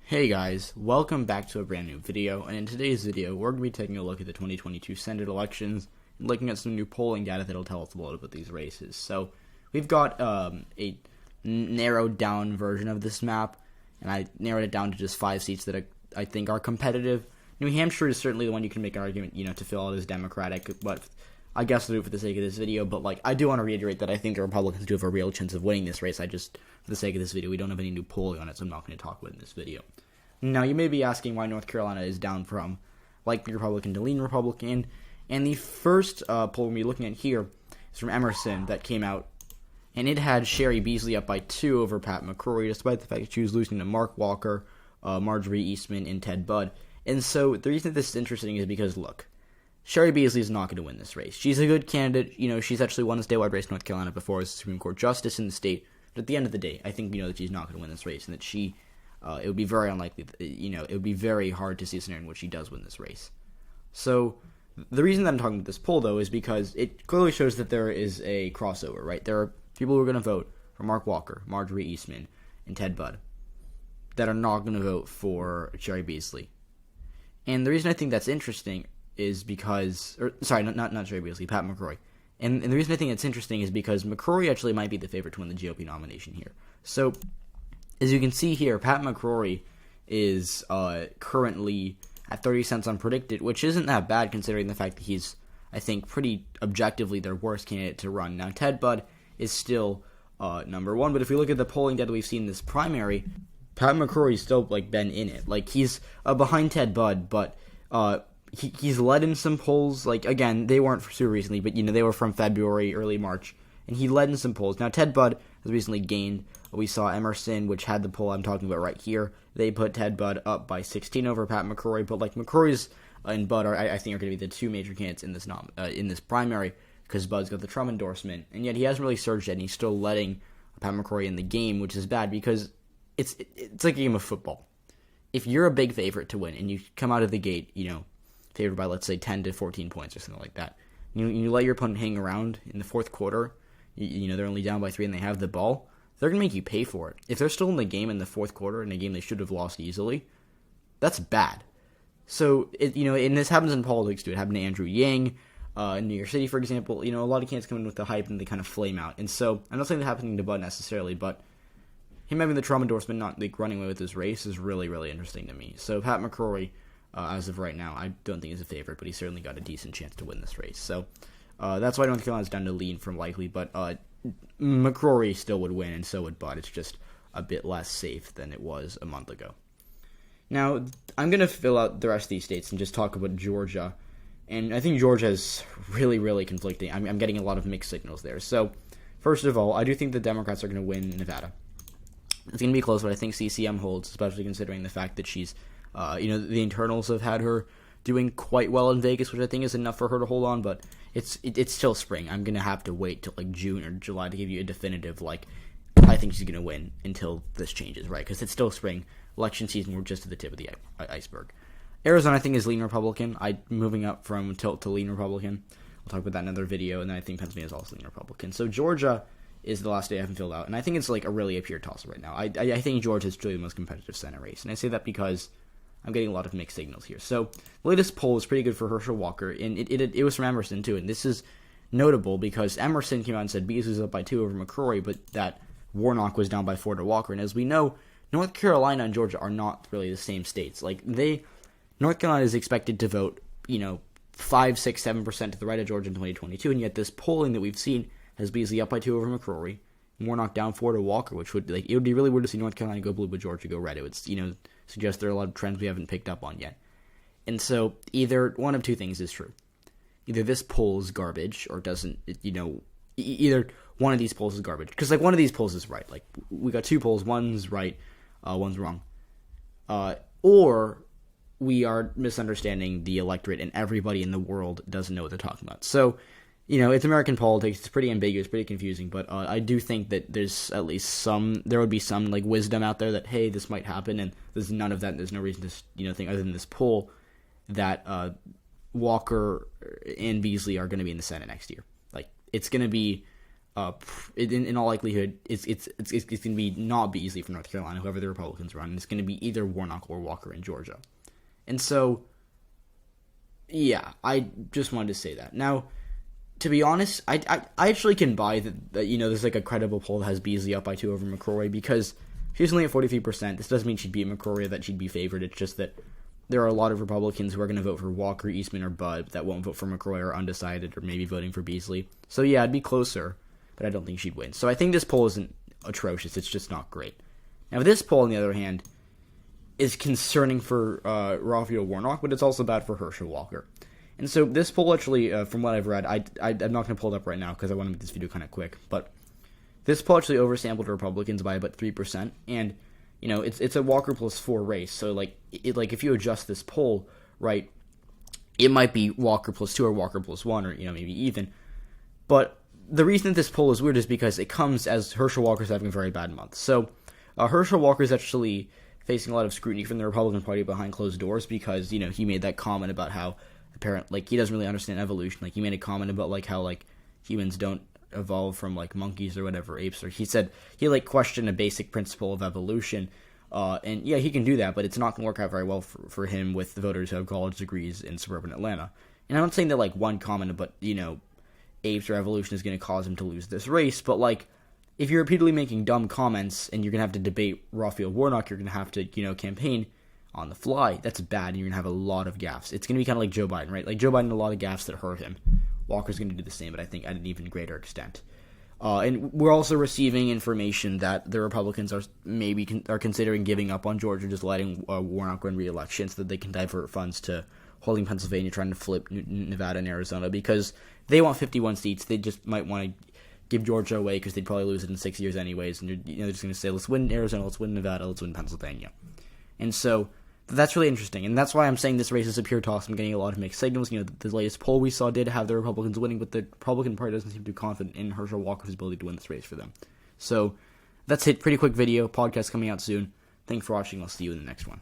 Hey guys, welcome back to a brand new video, and in today's video we're going to be taking a look at the 2022 Senate elections and looking at some new polling data that'll tell us a lot about these races. So we've got a narrowed down version of this map, and I narrowed it down to just 5 seats that I think are competitive. New Hampshire is certainly the one you can make an argument, to fill out as Democratic, but I guess I'll do it for the sake of this video. But I do want to reiterate that I think the Republicans do have a real chance of winning this race. For the sake of this video, we don't have any new polling on it, so I'm not going to talk about it in this video. Now, you may be asking why North Carolina is down from likely Republican to lean Republican, and the first poll we're looking at here is from Emerson that came out, and it had Sherry Beasley up by 2 over Pat McCrory, despite the fact that she was losing to Mark Walker, Marjorie Eastman, and Ted Budd. And so the reason that this is interesting is because, look, Sherry Beasley is not going to win this race. She's a good candidate. She's actually won a statewide race in North Carolina before as a Supreme Court justice in the state. But at the end of the day, I think that she's not going to win this race, and that it would be very unlikely. It would be very hard to see a scenario in which she does win this race. So the reason that I'm talking about this poll, though, is because it clearly shows that there is a crossover, right? There are people who are going to vote for Mark Walker, Marjorie Eastman, and Ted Budd that are not going to vote for Sherry Beasley. And the reason I think that's interesting is because, not Sherry Beasley, Pat McCrory. And the reason I think it's interesting is because McCrory actually might be the favorite to win the GOP nomination here. So, as you can see here, Pat McCrory is currently at 30 cents unpredicted, which isn't that bad considering the fact that he's, I think, pretty objectively their worst candidate to run. Now, Ted Budd is still number 1, but if we look at the polling data we've seen in this primary, Pat McCrory's still been in it. He's behind Ted Budd, but he's led in some polls. Again, they weren't super recently, but they were from February, early March, and he led in some polls. Now, Ted Budd has recently gained. We saw Emerson, which had the poll I'm talking about right here. They put Ted Budd up by 16 over Pat McCrory, but McCrory's and Budd I think are going to be the 2 major candidates in this primary, because Budd's got the Trump endorsement, and yet he hasn't really surged yet, and he's still letting Pat McCrory in the game, which is bad because it's like a game of football. If you're a big favorite to win and you come out of the gate, favored by, let's say, 10 to 14 points or something like that, you let your opponent hang around in the fourth quarter, they're only down by 3 and they have the ball, they're going to make you pay for it. If they're still in the game in the fourth quarter, in a game they should have lost easily, that's bad. So, and this happens in politics too. It happened to Andrew Yang in New York City, for example. A lot of candidates come in with the hype and they kind of flame out. And so, I'm not saying that happening to Budd necessarily, but him having the Trump endorsement, not running away with this race, is really, really interesting to me. So, Pat McCrory, as of right now, I don't think he's a favorite, but he's certainly got a decent chance to win this race. So, that's why North Carolina's down to lean from likely, but McCrory still would win, and so would Budd. It's just a bit less safe than it was a month ago. Now, I'm going to fill out the rest of these states and just talk about Georgia, and I think Georgia is really, really conflicting. I'm getting a lot of mixed signals there. So, first of all, I do think the Democrats are going to win Nevada. It's going to be close, but I think CCM holds, especially considering the fact that she's, the internals have had her doing quite well in Vegas, which I think is enough for her to hold on, but it's still spring. I'm going to have to wait till June or July to give you a definitive, I think she's going to win until this changes, right? Because it's still spring. Election season, we're just at the tip of the iceberg. Arizona, I think, is lean Republican. I'm moving up from tilt to lean Republican. We'll talk about that in another video, and then I think Pennsylvania is also lean Republican. So Georgia is the last state I haven't filled out, and I think it's a pure toss right now. I think Georgia is truly the most competitive Senate race, and I say that because I'm getting a lot of mixed signals here. So the latest poll was pretty good for Herschel Walker, and it was from Emerson too. And this is notable because Emerson came out and said Beasley was up by 2 over McCrory, but that Warnock was down by 4 to Walker. And as we know, North Carolina and Georgia are not really the same states. North Carolina is expected to vote, 5, 6, 7% to the right of Georgia in 2022, and yet this polling that we've seen has Beasley up by 2 over McCrory, Warnock down 4 to Walker, which would it would be really weird to see North Carolina go blue but Georgia go red. It would suggest there are a lot of trends we haven't picked up on yet. And so either one of 2 things is true. Either this poll is garbage or doesn't, either one of these polls is garbage. Because one of these polls is right. We got 2 polls, one's right, one's wrong. Or we are misunderstanding the electorate and everybody in the world doesn't know what they're talking about. So, it's American politics. It's pretty ambiguous, pretty confusing, but I do think that there's at least there would be some wisdom out there that, hey, this might happen, and there's none of that. There's no reason to think other than this poll that Walker and Beasley are going to be in the Senate next year. It's going to be in all likelihood, it's going to be not be easy for North Carolina, whoever the Republicans run. It's going to be either Warnock or Walker in Georgia. And so, yeah, I just wanted to say that. Now, to be honest, I actually can buy that there's like a credible poll that has Beasley up by 2 over McCrory, because she's only at 43%. This doesn't mean she'd beat McCrory or that she'd be favored. It's just that there are a lot of Republicans who are going to vote for Walker, Eastman, or Budd that won't vote for McCrory or undecided or maybe voting for Beasley. So yeah, it'd be closer, but I don't think she'd win. So I think this poll isn't atrocious. It's just not great. Now this poll, on the other hand, is concerning for Raphael Warnock, but it's also bad for Herschel Walker. And so this poll actually, from what I've read, I'm not going to pull it up right now because I want to make this video kind of quick, but this poll actually oversampled Republicans by about 3%, and it's a Walker plus 4 race, so like if you adjust this poll, right, it might be Walker plus 2 or Walker plus 1 or maybe even. But the reason that this poll is weird is because it comes as Herschel Walker's having a very bad month. So Herschel Walker is actually facing a lot of scrutiny from the Republican Party behind closed doors because he made that comment about how he doesn't really understand evolution. Like he made a comment about how humans don't evolve from monkeys or whatever, apes, or he said he questioned a basic principle of evolution, and yeah, he can do that, but it's not going to work out very well for him with the voters who have college degrees in suburban Atlanta. And I'm not saying that one comment about apes or evolution is going to cause him to lose this race, but if you're repeatedly making dumb comments and you're going to have to debate Raphael Warnock, you're going to have to campaign on the fly. That's bad, and you're going to have a lot of gaffes. It's going to be kind of like Joe Biden, right? Like Joe Biden, a lot of gaffes that hurt him. Walker's going to do the same, but I think at an even greater extent. And we're also receiving information that the Republicans are considering giving up on Georgia, just letting Warnock win re-election so that they can divert funds to holding Pennsylvania, trying to flip Nevada and Arizona, because they want 51 seats. They just might want to give Georgia away because they'd probably lose it in 6 years anyways, and they're just going to say, let's win Arizona, let's win Nevada, let's win Pennsylvania. And so that's really interesting, and that's why I'm saying this race is a pure toss. I'm getting a lot of mixed signals. The latest poll we saw did have the Republicans winning, but the Republican Party doesn't seem too confident in Herschel Walker's ability to win this race for them. So that's it. Pretty quick video. Podcast coming out soon. Thanks for watching. I'll see you in the next one.